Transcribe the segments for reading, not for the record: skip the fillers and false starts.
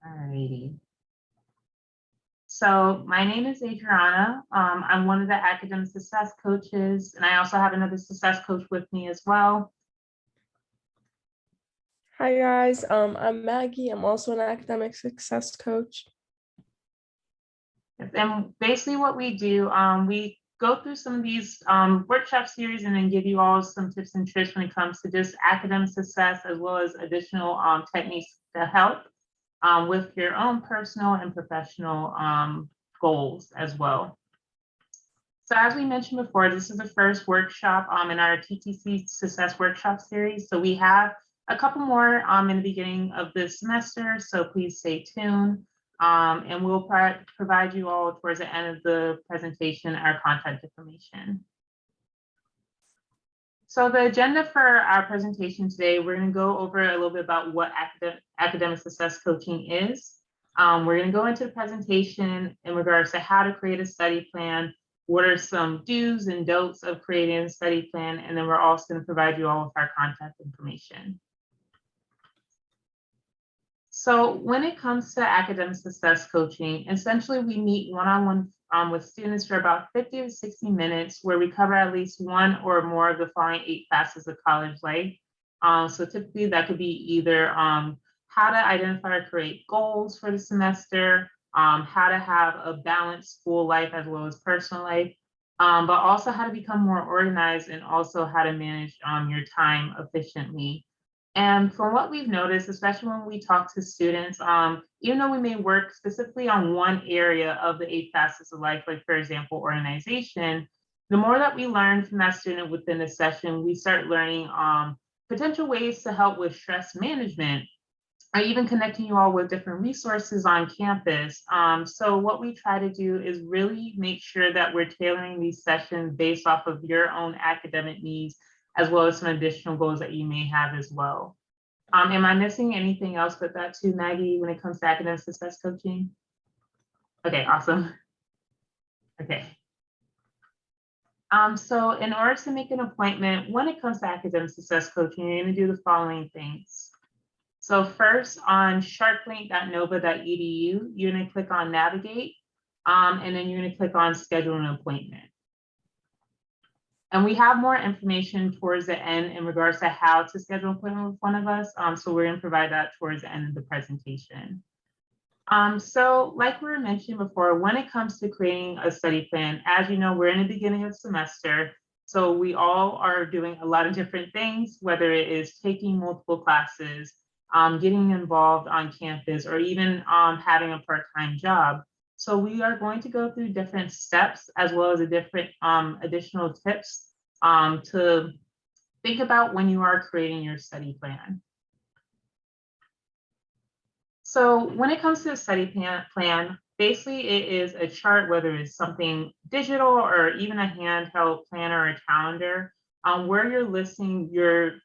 Alrighty. So my name is Adriana. I'm one of the academic success coaches, and I also have another success coach with me as well. Hi guys, I'm Maggie. I'm also an academic success coach. And basically what we do, we go through some of these workshop series and then give you all some tips and tricks when it comes to just academic success, as well as additional techniques to help with your own personal and professional goals as well. So as we mentioned before, this is the first workshop in our TTC Success Workshop series. So we have a couple more in the beginning of this semester, so please stay tuned. And we'll provide you all towards the end of the presentation our contact information. So the agenda for our presentation today, we're going to go over a little bit about what academic success coaching is. We're going to go into the presentation in regards to how to create a study plan, what are some do's and don'ts of creating a study plan, and then we're also going to provide you all with our contact information. So when it comes to academic success coaching, essentially we meet one-on-one with students for about 50 to 60 minutes, where we cover at least one or more of the following 8 facets of college life. So typically that could be either how to identify or create goals for the semester, how to have a balanced school life as well as personal life, but also how to become more organized and also how to manage your time efficiently. And from what we've noticed, especially when we talk to students, even though we may work specifically on one area of the 8 facets of life, like for example, organization, the more that we learn from that student within a session, we start learning potential ways to help with stress management, or even connecting you all with different resources on campus. So what we try to do is really make sure that we're tailoring these sessions based off of your own academic needs, as well as some additional goals that you may have as well. Am I missing anything else with that too, Maggie, when it comes to academic success coaching? Okay, awesome. Okay. So in order to make an appointment, when it comes to academic success coaching, you're going to do the following things. So first, on sharplink.nova.edu, you're going to click on navigate, and then you're going to click on schedule an appointment. And we have more information towards the end in regards to how to schedule an appointment with one of us. So we're going to provide that towards the end of the presentation. So like we were mentioning before, when it comes to creating a study plan, as you know, we're in the beginning of the semester. So we all are doing a lot of different things, whether it is taking multiple classes, getting involved on campus, or even having a part-time job. So we are going to go through different steps as well as a different additional tips to think about when you are creating your study plan. So when it comes to a study plan, basically it is a chart, whether it's something digital or even a handheld planner or a calendar, where you're listing your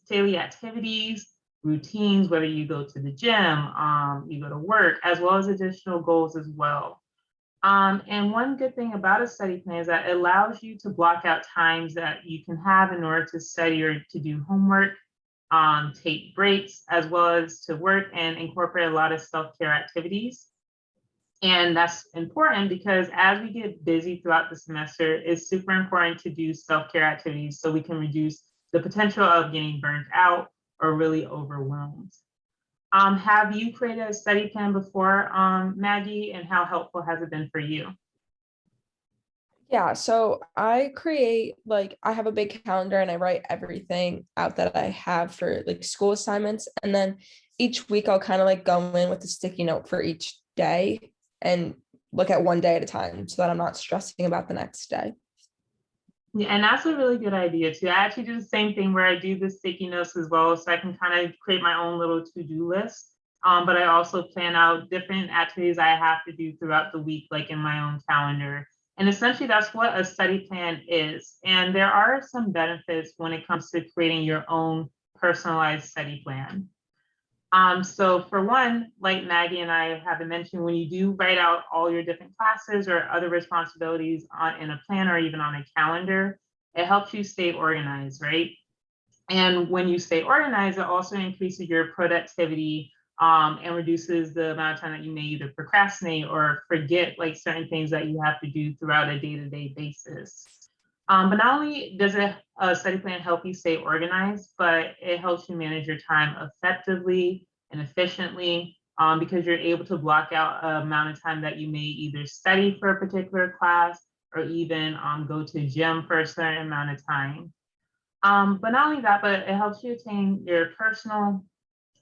daily activities, routines, whether you go to the gym, you go to work, as well as additional goals as well. And one good thing about a study plan is that it allows you to block out times that you can have in order to study or to do homework, take breaks, as well as to work and incorporate a lot of self-care activities. And that's important because as we get busy throughout the semester, it's super important to do self-care activities so we can reduce the potential of getting burnt out or really overwhelmed. Have you created a study plan before, Maggie, and how helpful has it been for you? Yeah, so I create, I have a big calendar and I write everything out that I have for school assignments. And then each week I'll kind of go in with a sticky note for each day and look at one day at a time so that I'm not stressing about the next day. Yeah, and that's a really good idea too. I actually do the same thing where I do the sticky notes as well, so I can kind of create my own little to-do list. But I also plan out different activities I have to do throughout the week, like in my own calendar. And essentially that's what a study plan is. And there are some benefits when it comes to creating your own personalized study plan. So for one, like Maggie and I have mentioned, when you do write out all your different classes or other responsibilities in a plan or even on a calendar, it helps you stay organized, right? And when you stay organized, it also increases your productivity and reduces the amount of time that you may either procrastinate or forget like certain things that you have to do throughout a day-to-day basis. But not only does a study plan help you stay organized, but it helps you manage your time effectively and efficiently, because you're able to block out an amount of time that you may either study for a particular class or even go to gym for a certain amount of time. But not only that, but it helps you attain your personal,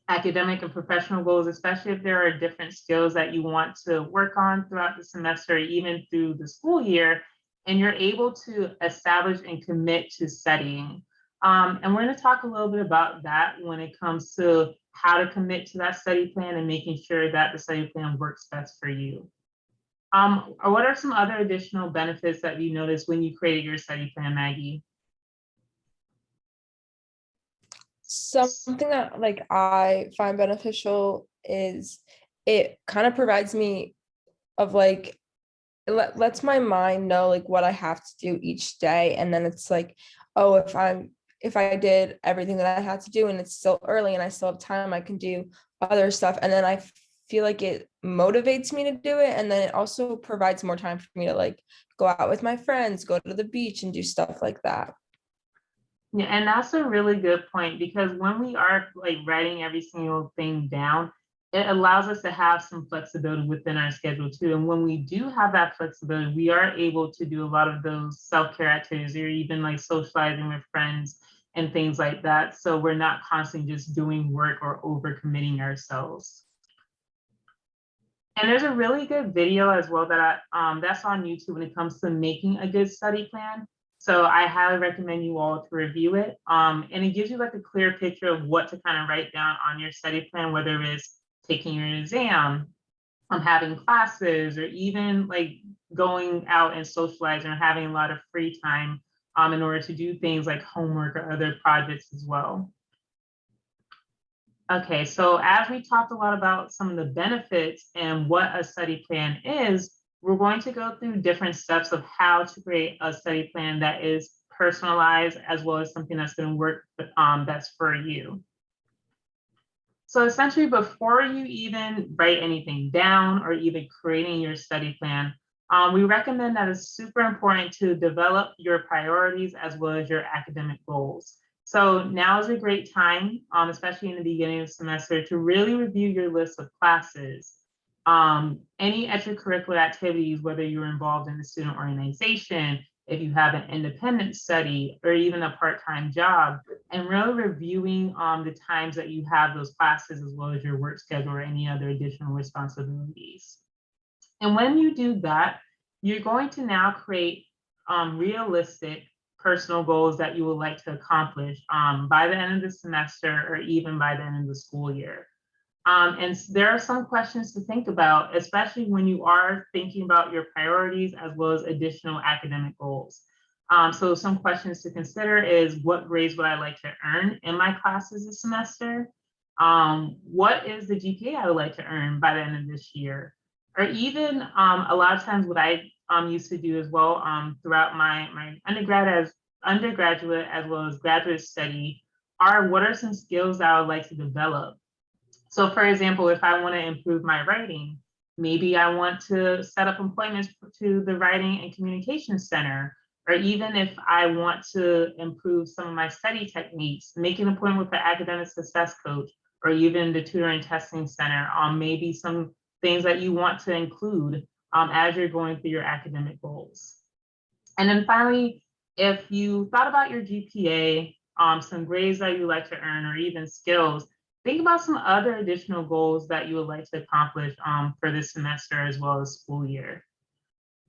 academic, and professional goals, especially if there are different skills that you want to work on throughout the semester, even through the school year, and you're able to establish and commit to studying. And we're going to talk a little bit about that when it comes to how to commit to that study plan and making sure that the study plan works best for you. What are some other additional benefits that you noticed when you created your study plan, Maggie? Something that like I find beneficial is it kind of provides me of like lets my mind know like what I have to do each day, and then it's like, oh, if I did everything that I had to do and it's still early and I still have time, I can do other stuff, and then I feel like it motivates me to do it, and then it also provides more time for me to like go out with my friends, go to the beach and do stuff like that. Yeah, and that's a really good point, because when we are like writing every single thing down, it allows us to have some flexibility within our schedule too. And when we do have that flexibility, we are able to do a lot of those self-care activities or even like socializing with friends and things like that. So we're not constantly just doing work or overcommitting ourselves. And there's a really good video as well that that's on YouTube when it comes to making a good study plan. So I highly recommend you all to review it. And it gives you like a clear picture of what to kind of write down on your study plan, whether it's taking your exam, having classes, or even like going out and socializing or having a lot of free time in order to do things like homework or other projects as well. Okay, so as we talked a lot about some of the benefits and what a study plan is, we're going to go through different steps of how to create a study plan that is personalized, as well as something that's going to work best for you. So essentially, before you even write anything down or even creating your study plan, we recommend that it's super important to develop your priorities as well as your academic goals. So now is a great time, especially in the beginning of the semester, to really review your list of classes, any extracurricular activities, whether you're involved in the student organization, if you have an independent study, or even a part-time job, and really reviewing the times that you have those classes, as well as your work schedule or any other additional responsibilities. And when you do that, you're going to now create realistic personal goals that you would like to accomplish by the end of the semester or even by the end of the school year. And there are some questions to think about, especially when you are thinking about your priorities as well as additional academic goals. So some questions to consider is, what grades would I like to earn in my classes this semester? What is the GPA I would like to earn by the end of this year? Or even a lot of times what I used to do as well throughout my undergraduate as well as graduate study are, what are some skills that I would like to develop? So for example, if I want to improve my writing, maybe I want to set up appointments to the Writing and Communication Center, or even if I want to improve some of my study techniques, make an appointment with the academic success coach, or even the tutoring testing center on maybe some things that you want to include as you're going through your academic goals. And then finally, if you thought about your GPA, some grades that you like to earn, or even skills, think about some other additional goals that you would like to accomplish for this semester as well as school year.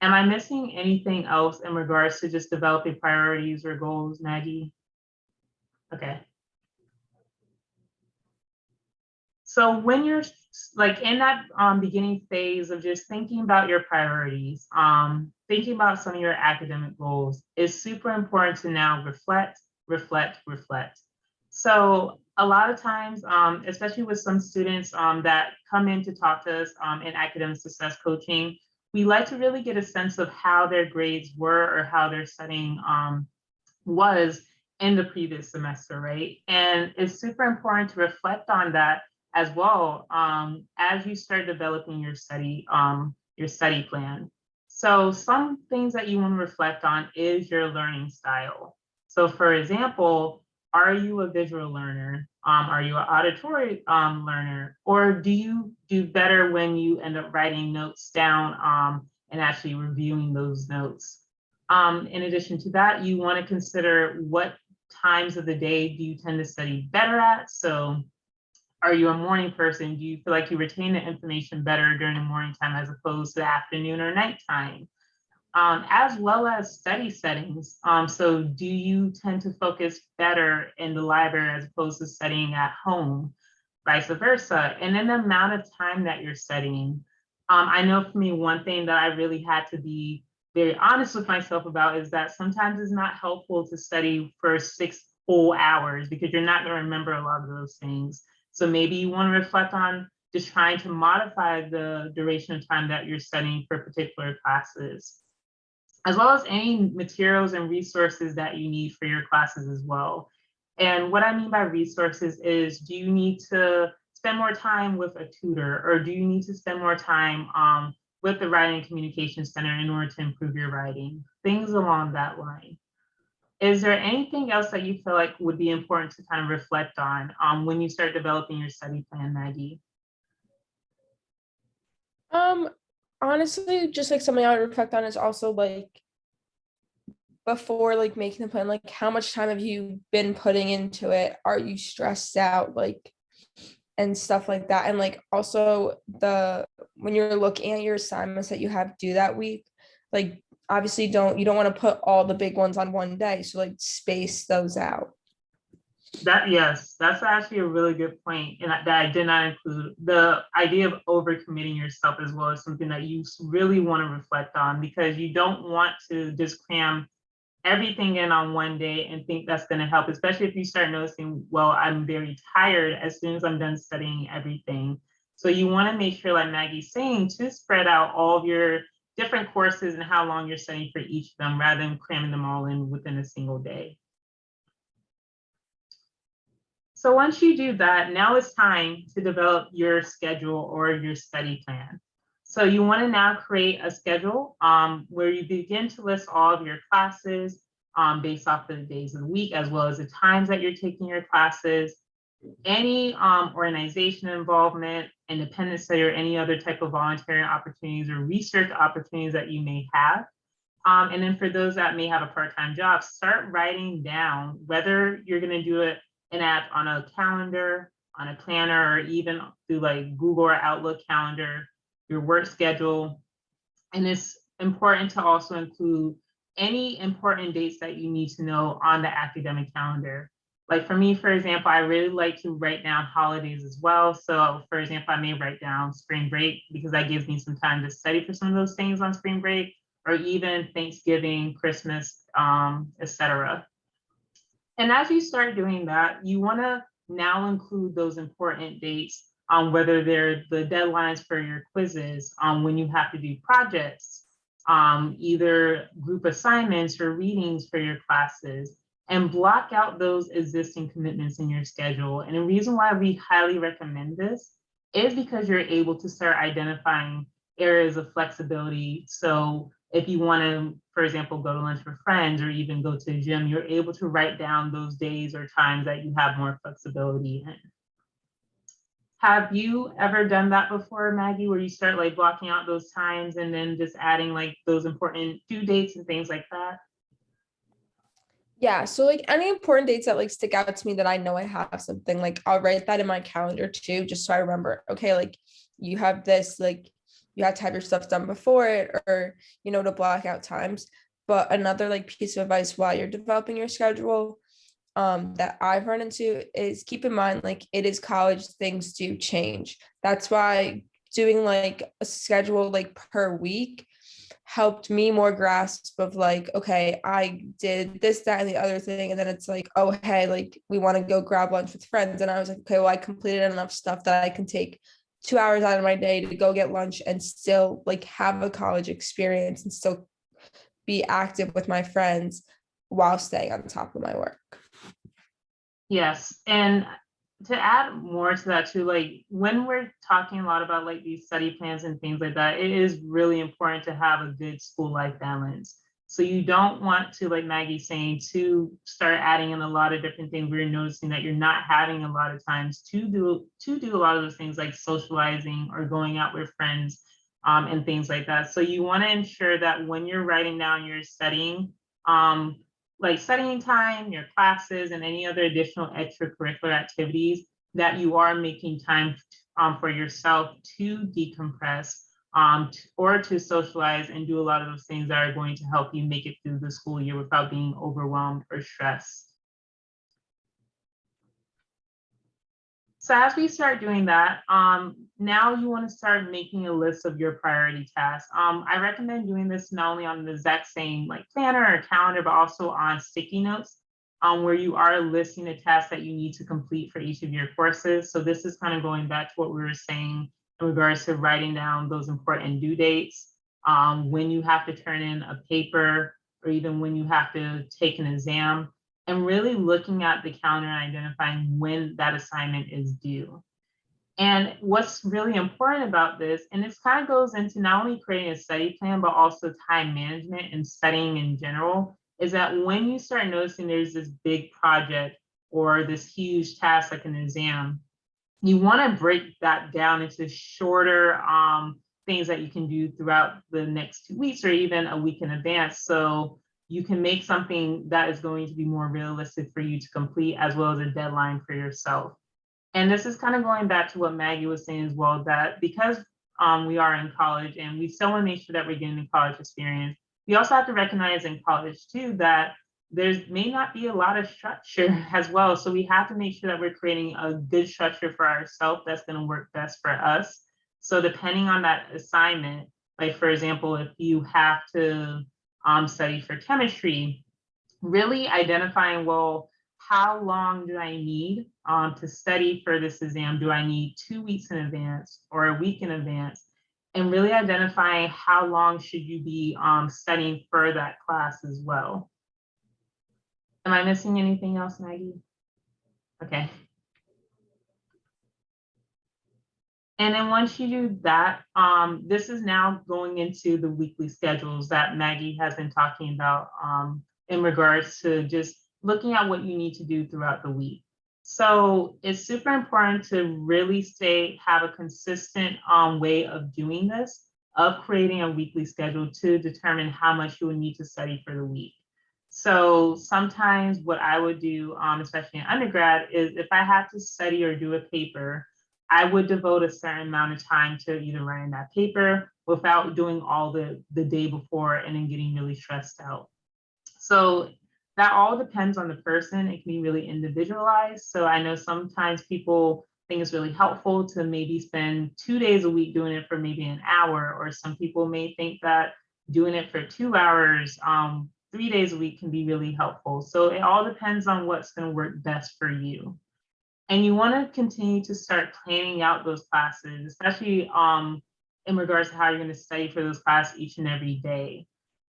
Am I missing anything else in regards to just developing priorities or goals, Maggie? Okay. So when you're like in that beginning phase of just thinking about your priorities, thinking about some of your academic goals, it's super important to now reflect, reflect, reflect. So a lot of times, especially with some students that come in to talk to us in academic success coaching, we like to really get a sense of how their grades were or how their studying was in the previous semester, right? And it's super important to reflect on that as well, as you start developing your study plan. So some things that you want to reflect on is your learning style. So for example, are you a visual learner? Are you an auditory learner? Or do you do better when you end up writing notes down and actually reviewing those notes? In addition to that, you want to consider what times of the day do you tend to study better at? So are you a morning person? Do you feel like you retain the information better during the morning time as opposed to the afternoon or nighttime? As well as study settings. So do you tend to focus better in the library as opposed to studying at home, vice versa? And then the amount of time that you're studying. I know for me, one thing that I really had to be very honest with myself about is that sometimes it's not helpful to study for 6 full hours because you're not going to remember a lot of those things. So maybe you want to reflect on just trying to modify the duration of time that you're studying for particular classes, as well as any materials and resources that you need for your classes as well. And what I mean by resources is, do you need to spend more time with a tutor, or do you need to spend more time with the Writing and Communication Center in order to improve your writing? Things along that line. Is there anything else that you feel like would be important to kind of reflect on when you start developing your study plan, Maggie? Um, Honestly, just like something I would reflect on is also like before like making the plan, like how much time have you been putting into it? Are you stressed out? Like and stuff like that. And like also the when you're looking at your assignments that you have due that week, like obviously you don't want to put all the big ones on one day. So like space those out. That, yes, that's actually a really good point, and that I did not include. The idea of overcommitting yourself as well is something that you really want to reflect on, because you don't want to just cram everything in on one day and think that's going to help, especially if you start noticing, well, I'm very tired as soon as I'm done studying everything. So you want to make sure, like Maggie's saying, to spread out all of your different courses and how long you're studying for each of them rather than cramming them all in within a single day. So once you do that, now it's time to develop your schedule or your study plan. So you want to now create a schedule where you begin to list all of your classes based off of the days of the week, as well as the times that you're taking your classes, any organization involvement, independent study, or any other type of volunteering opportunities or research opportunities that you may have. And then for those that may have a part-time job, start writing down whether you're going to do it an app on a calendar, on a planner, or even through like Google or Outlook calendar, your work schedule. And it's important to also include any important dates that you need to know on the academic calendar. Like for me, for example, I really like to write down holidays as well. So for example, I may write down spring break because that gives me some time to study for some of those things on spring break, or even Thanksgiving, Christmas, etc. And as you start doing that, you want to now include those important dates on whether they're the deadlines for your quizzes, when you have to do projects, either group assignments or readings for your classes, and block out those existing commitments in your schedule. And the reason why we highly recommend this is because you're able to start identifying areas of flexibility. So if you want to, for example, go to lunch with friends or even go to the gym, you're able to write down those days or times that you have more flexibility in. Have you ever done that before, Maggie, where you start like blocking out those times and then just adding like those important due dates and things like that? Yeah, so like any important dates that like stick out to me that I know I have something, like I'll write that in my calendar too, just so I remember, okay, like you have this, like you have to have your stuff done before it, or to block out times. But another like piece of advice while you're developing your schedule that I've run into is keep in mind like it is college, things do change. That's why doing like a schedule like per week helped me more grasp of like, okay, I did this, that, and the other thing. And then it's like, oh, hey, like we want to go grab lunch with friends. And I was like, okay, well, I completed enough stuff that I can take 2 hours out of my day to go get lunch and still like have a college experience and still be active with my friends while staying on top of my work. Yes. And to add more to that too, like when we're talking a lot about like these study plans and things like that, it is really important to have a good school life balance. So you don't want to, like Maggie's saying, to start adding in a lot of different things where you're noticing that you're not having a lot of times to do a lot of those things like socializing or going out with friends, and things like that. So you want to ensure that when you're writing down your studying, um, like studying time, your classes, and any other additional extracurricular activities, that you are making time for yourself to decompress, or to socialize and do a lot of those things that are going to help you make it through the school year without being overwhelmed or stressed. So as we start doing that, now you want to start making a list of your priority tasks. I recommend doing this not only on the exact same like planner or calendar, but also on sticky notes, where you are listing the tasks that you need to complete for each of your courses. So this is kind of going back to what we were saying in regards to writing down those important due dates, when you have to turn in a paper, or even when you have to take an exam, and really looking at the calendar and identifying when that assignment is due. And what's really important about this, and this kind of goes into not only creating a study plan, but also time management and studying in general, is that when you start noticing there's this big project or this huge task like an exam, you want to break that down into shorter things that you can do throughout the next 2 weeks or even a week in advance. So you can make something that is going to be more realistic for you to complete, as well as a deadline for yourself. And this is kind of going back to what Maggie was saying as well, that because we are in college and we still want to make sure that we're getting the college experience, we also have to recognize in college too that there may not be a lot of structure as well. So we have to make sure that we're creating a good structure for ourselves that's going to work best for us. So depending on that assignment, like for example, if you have to study for chemistry, really identifying, well, how long do I need to study for this exam? Do I need 2 weeks in advance or a week in advance? And really identifying how long should you be studying for that class as well. Am I missing anything else, Maggie? Okay. And then once you do that, this is now going into the weekly schedules that Maggie has been talking about, in regards to just looking at what you need to do throughout the week. So it's super important to really have a consistent way of doing this, of creating a weekly schedule to determine how much you would need to study for the week. So sometimes what I would do, especially in undergrad, is if I had to study or do a paper, I would devote a certain amount of time to either writing that paper without doing all the day before and then getting really stressed out. So that all depends on the person. It can be really individualized. So I know sometimes people think it's really helpful to maybe spend 2 days a week doing it for maybe an hour, or some people may think that doing it for 2 hours, 3 days a week can be really helpful. So it all depends on what's going to work best for you. And you want to continue to start planning out those classes, especially in regards to how you're going to study for those classes each and every day.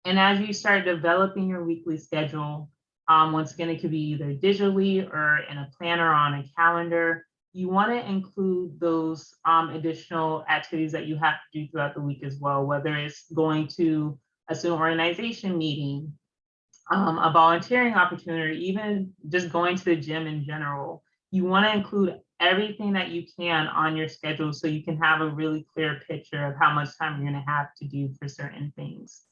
And as you start developing your weekly schedule, once again, it could be either digitally or in a planner or on a calendar. You want to include those additional activities that you have to do throughout the week as well, whether it's going to a student organization meeting, a volunteering opportunity, or even just going to the gym in general. You want to include everything that you can on your schedule so you can have a really clear picture of how much time you're going to have to do for certain things.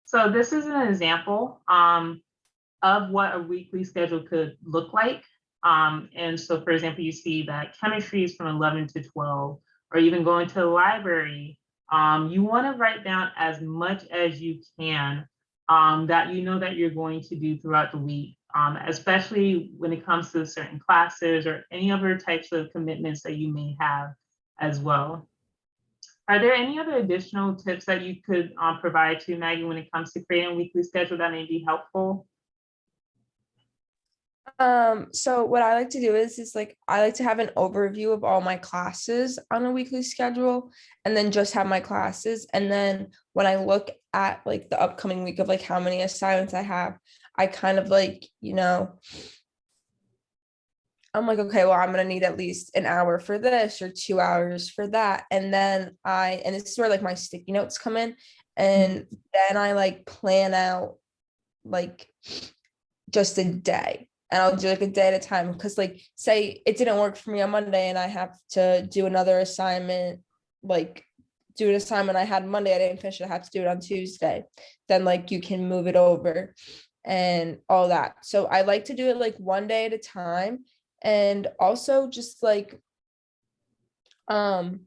So this is an example of what a weekly schedule could look like. And so, for example, you see that chemistry is from 11 to 12, or even going to the library. You want to write down as much as you can that you know that you're going to do throughout the week, especially when it comes to certain classes or any other types of commitments that you may have as well. Are there any other additional tips that you could provide to Maggie when it comes to creating a weekly schedule that may be helpful? So what I like to do is like I like to have an overview of all my classes on a weekly schedule, and then just have my classes. And then when I look at like the upcoming week of like how many assignments I have, I kind of like, I'm like, okay, well, I'm gonna need at least an hour for this or 2 hours for that. And then and this is where like my sticky notes come in. And then I like plan out like just a day. And I'll do like a day at a time. Because like say it didn't work for me on Monday and I have to do another assignment, like do an assignment I had Monday, I didn't finish it, I have to do it on Tuesday. Then like you can move it over and all that. So I like to do it like one day at a time. And also just like um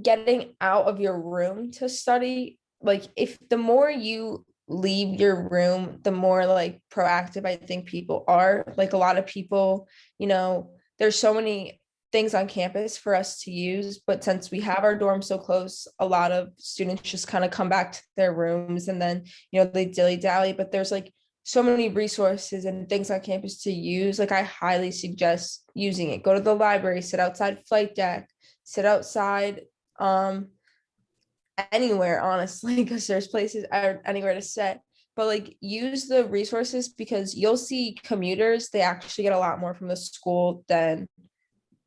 getting out of your room to study, like if the more you leave your room, the more like proactive I think people are. Like a lot of people, there's so many things on campus for us to use, but since we have our dorm so close, a lot of students just kind of come back to their rooms and then they dilly dally. But there's like so many resources and things on campus to use. Like I highly suggest using it. Go to the library, sit outside flight deck, sit outside anywhere, honestly, because there's places anywhere to sit. But like use the resources, because you'll see commuters, they actually get a lot more from the school than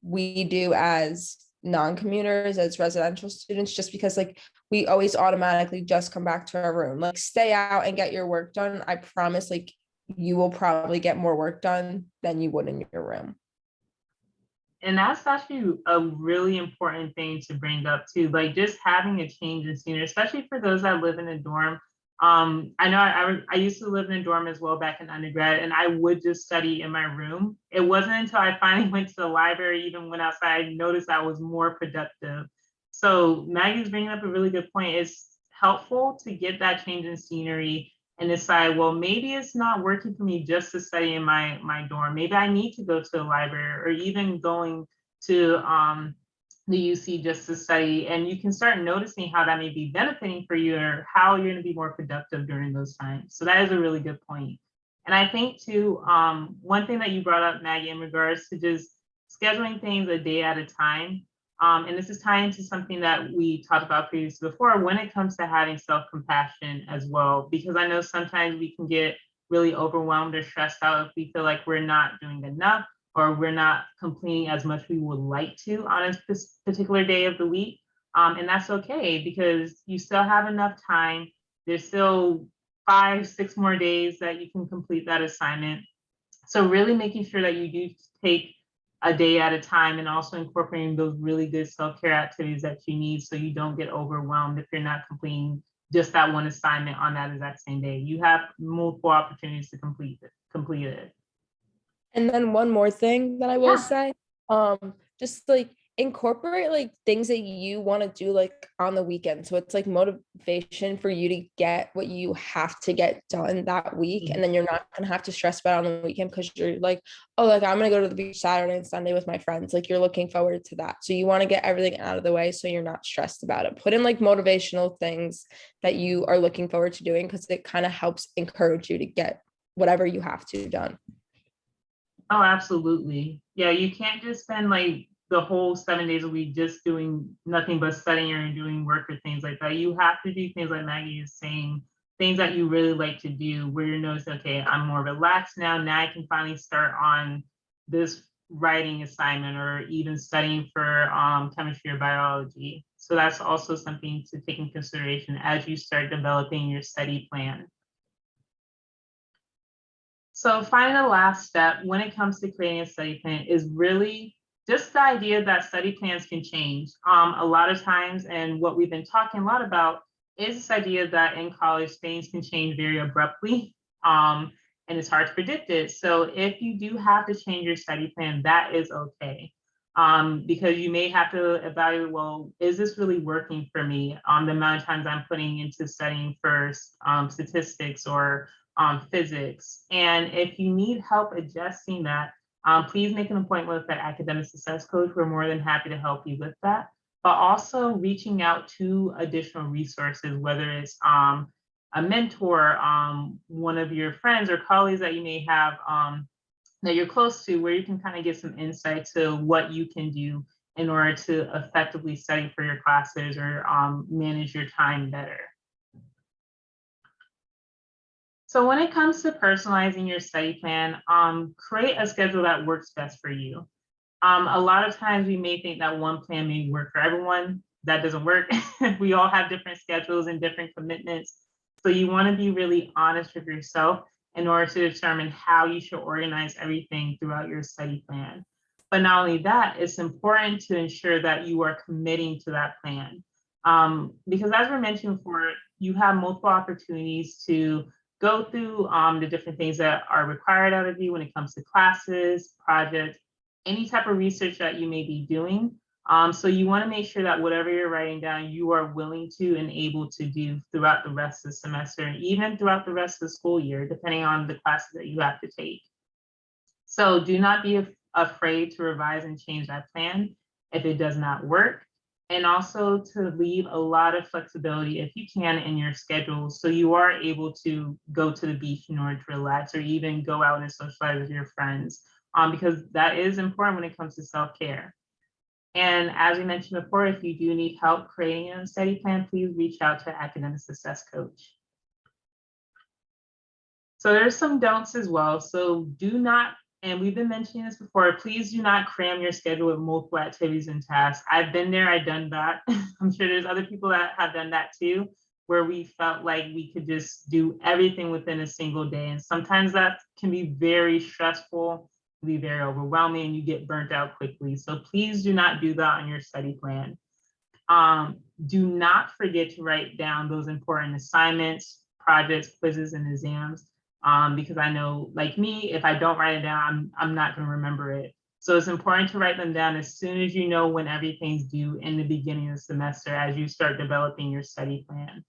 we do as non-commuters, as residential students, just because like we always automatically just come back to our room. Like stay out and get your work done. I promise, like you will probably get more work done than you would in your room. And that's actually a really important thing to bring up too, like just having a change in scenery, especially for those that live in a dorm. I know I used to live in a dorm as well back in undergrad, and I would just study in my room. It wasn't until I finally went to the library, even went outside, I noticed I was more productive. So Maggie's bringing up a really good point. It's helpful to get that change in scenery and decide, well, maybe it's not working for me just to study in my dorm. Maybe I need to go to the library, or even going to the UC just to study. And you can start noticing how that may be benefiting for you, or how you're going to be more productive during those times. So that is a really good point. And I think too, one thing that you brought up, Maggie, in regards to just scheduling things a day at a time. And this is tying into something that we talked about previously before, when it comes to having self-compassion as well, because I know sometimes we can get really overwhelmed or stressed out if we feel like we're not doing enough, or we're not completing as much we would like to on a particular day of the week. And that's okay, because you still have enough time. There's still 5, 6 more days that you can complete that assignment. So really making sure that you do take a day at a time, and also incorporating those really good self-care activities that you need, so you don't get overwhelmed if you're not completing just that one assignment on that exact same day. You have multiple opportunities to complete it. And then one more thing that I will Yeah. say, just like incorporate like things that you want to do like on the weekend. So it's like motivation for you to get what you have to get done that week. And then you're not gonna have to stress about it on the weekend, because you're like, oh, like I'm gonna go to the beach Saturday and Sunday with my friends. Like you're looking forward to that. So you want to get everything out of the way so you're not stressed about it. Put in like motivational things that you are looking forward to doing, because it kind of helps encourage you to get whatever you have to done. Oh, absolutely. Yeah, you can't just spend like the whole 7 days a week just doing nothing but studying or doing work or things like that. You have to do things like Maggie is saying, things that you really like to do, where you notice, okay, I'm more relaxed now. Now I can finally start on this writing assignment, or even studying for chemistry or biology. So that's also something to take in consideration as you start developing your study plan. So finally, the last step when it comes to creating a study plan is really just the idea that study plans can change. A lot of times, and what we've been talking a lot about, is this idea that in college things can change very abruptly, and it's hard to predict it. So if you do have to change your study plan, that is okay. Because you may have to evaluate, well, is this really working for me? The amount of times I'm putting into studying for statistics or physics. And if you need help adjusting that, please make an appointment with an academic success coach. We're more than happy to help you with that. But also reaching out to additional resources, whether it's a mentor, one of your friends or colleagues that you may have that you're close to, where you can kind of get some insight to what you can do in order to effectively study for your classes, or manage your time better. So when it comes to personalizing your study plan, create a schedule that works best for you. A lot of times we may think that one plan may work for everyone. That doesn't work. We all have different schedules and different commitments. So you want to be really honest with yourself in order to determine how you should organize everything throughout your study plan. But not only that, it's important to ensure that you are committing to that plan. Because as we mentioned before, you have multiple opportunities to go through the different things that are required out of you when it comes to classes, projects, any type of research that you may be doing. So you want to make sure that whatever you're writing down, you are willing to and able to do throughout the rest of the semester and even throughout the rest of the school year, depending on the classes that you have to take. So do not be afraid to revise and change that plan if it does not work. And also to leave a lot of flexibility if you can in your schedule so you are able to go to the beach in order to relax or even go out and socialize with your friends, because that is important when it comes to self-care. And as we mentioned before, if you do need help creating a study plan, please reach out to an academic success coach. So there's some don'ts as well. So do not, and we've been mentioning this before, please do not cram your schedule with multiple activities and tasks. I've been there, I've done that. I'm sure there's other people that have done that too, where we felt like we could just do everything within a single day. And sometimes that can be very stressful, be very overwhelming, and you get burnt out quickly. So please do not do that on your study plan. Do not forget to write down those important assignments, projects, quizzes, and exams. Because I know, like me, if I don't write it down, I'm not going to remember it. So it's important to write them down as soon as you know when everything's due in the beginning of the semester as you start developing your study plan.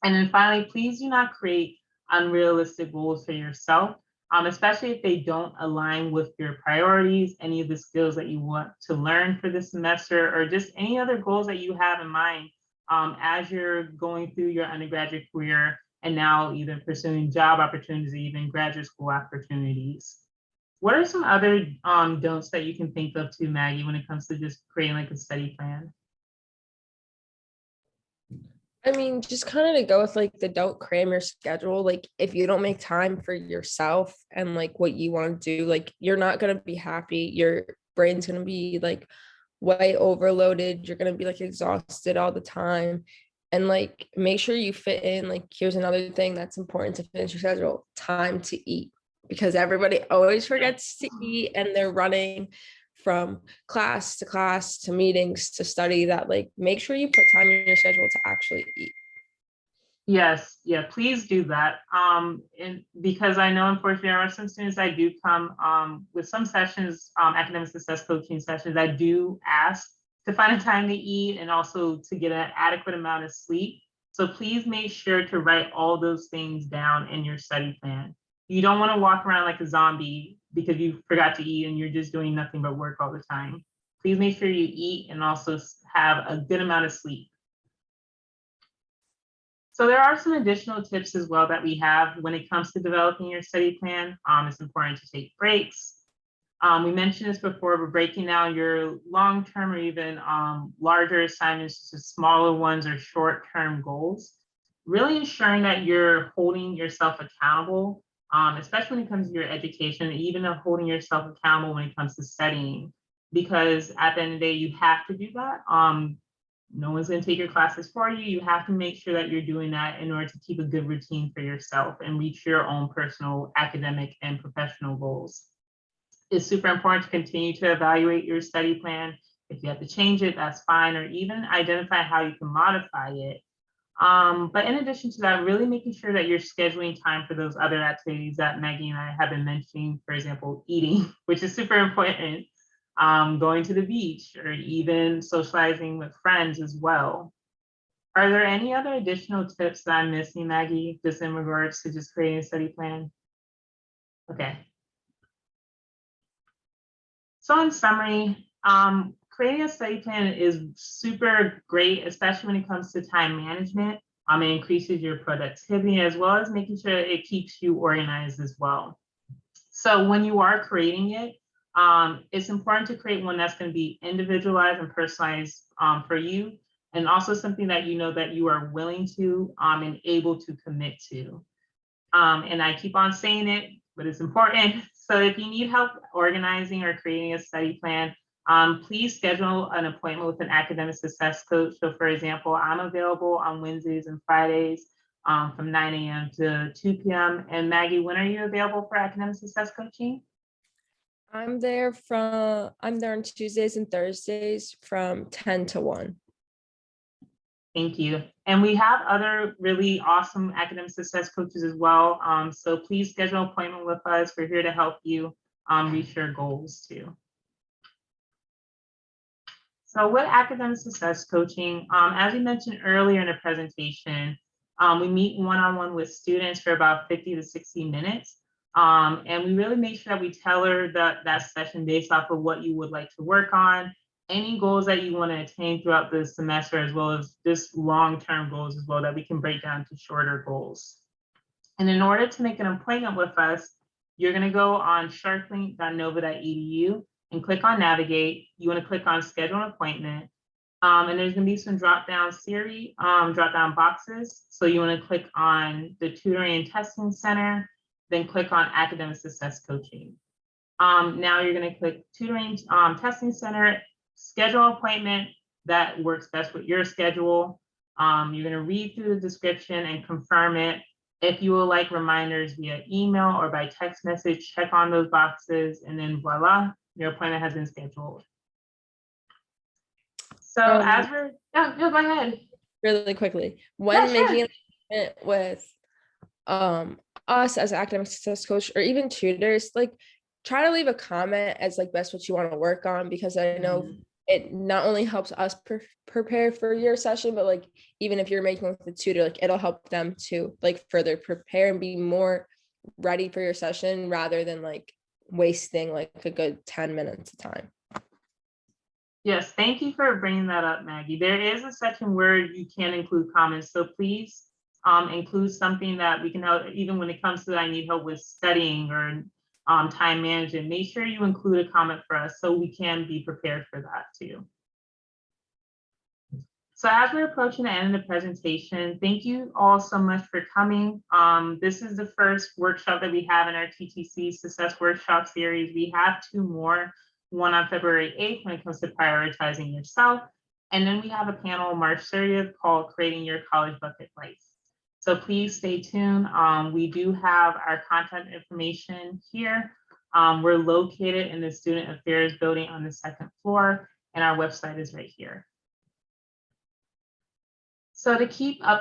And then finally, please do not create unrealistic goals for yourself, especially if they don't align with your priorities, any of the skills that you want to learn for this semester, or just any other goals that you have in mind as you're going through your undergraduate career and now even pursuing job opportunities, even graduate school opportunities. What are some other don'ts that you can think of too, Maggie, when it comes to just creating like a study plan? I mean, just kind of to go with like the don't cram your schedule. Like, if you don't make time for yourself and like what you want to do, like, you're not going to be happy. Your brain's going to be like way overloaded. You're going to be like exhausted all the time. And like, make sure you fit in. Like, here's another thing that's important to finish your schedule: time to eat, because everybody always forgets to eat and they're running from class to meetings to study. That like, make sure you put time in your schedule to actually eat. Yes, yeah, please do that. And because I know unfortunately there are some students I do come with some sessions, academic success coaching sessions, I do ask to find a time to eat and also to get an adequate amount of sleep. So please make sure to write all those things down in your study plan. You don't want to walk around like a zombie because you forgot to eat and you're just doing nothing but work all the time. Please make sure you eat and also have a good amount of sleep. So there are some additional tips as well that we have when it comes to developing your study plan. It's important to take breaks. We mentioned this before, but breaking down your long-term or even larger assignments to smaller ones or short-term goals. Really ensuring that you're holding yourself accountable, especially when it comes to your education, even holding yourself accountable when it comes to studying. Because at the end of the day, you have to do that. No one's going to take your classes for you. You have to make sure that you're doing that in order to keep a good routine for yourself and reach your own personal academic and professional goals. It's super important to continue to evaluate your study plan. If you have to change it, that's fine, or even identify how you can modify it. But in addition to that, really making sure that you're scheduling time for those other activities that Maggie and I have been mentioning, for example, eating, which is super important, going to the beach, or even socializing with friends as well. Are there any other additional tips that I'm missing, Maggie, just in regards to just creating a study plan? Okay. So in summary, creating a study plan is super great, especially when it comes to time management. It increases your productivity as well as making sure it keeps you organized as well. So when you are creating it, it's important to create one that's going to be individualized and personalized for you, and also something that you know that you are willing to and able to commit to. And I keep on saying it, but it's important. So if you need help organizing or creating a study plan, please schedule an appointment with an academic success coach. So for example, I'm available on Wednesdays and Fridays from 9 a.m. to 2 p.m. And Maggie, when are you available for academic success coaching? I'm there on Tuesdays and Thursdays from 10 to 1. Thank you. And we have other really awesome academic success coaches as well. So please schedule an appointment with us. We're here to help you reach your goals too. So with academic success coaching, as we mentioned earlier in the presentation, we meet one-on-one with students for about 50 to 60 minutes. And we really make sure that we tailor that session based off of what you would like to work on, any goals that you want to attain throughout the semester, as well as just long-term goals as well that we can break down to shorter goals. And in order to make an appointment with us, you're going to go on sharklink.nova.edu and click on navigate. You want to click on schedule an appointment. And there's going to be some drop-down boxes. So you want to click on the tutoring and testing center, then click on academic success coaching. Now you're going to click tutoring testing center, schedule appointment that works best with your schedule. You're going to read through the description and confirm it. If you would like reminders via email or by text message, check on those boxes, and then voila, your appointment has been scheduled. So as we're, go ahead. Really quickly, when making an appointment with us as an academic success coach or even tutors, like try to leave a comment as like best what you want to work on, because I know it not only helps us prepare for your session, but like even if you're making with the tutor, like it'll help them to like further prepare and be more ready for your session rather than like wasting like a good 10 minutes of time. Yes, thank you for bringing that up, Maggie. There is a section where you can include comments, so please include something that we can help, even when it comes to I need help with studying or time management. Make sure you include a comment for us so we can be prepared for that too. So as we're approaching the end of the presentation, thank you all so much for coming. This is the first workshop that we have in our TTC Success Workshop series. We have 2 more, one on February 8th when it comes to prioritizing yourself. And then we have a panel March 30th called Creating Your College Bucket Life. So please stay tuned. We do have our contact information here. We're located in the Student Affairs building on the 2nd floor, and our website is right here. So to keep up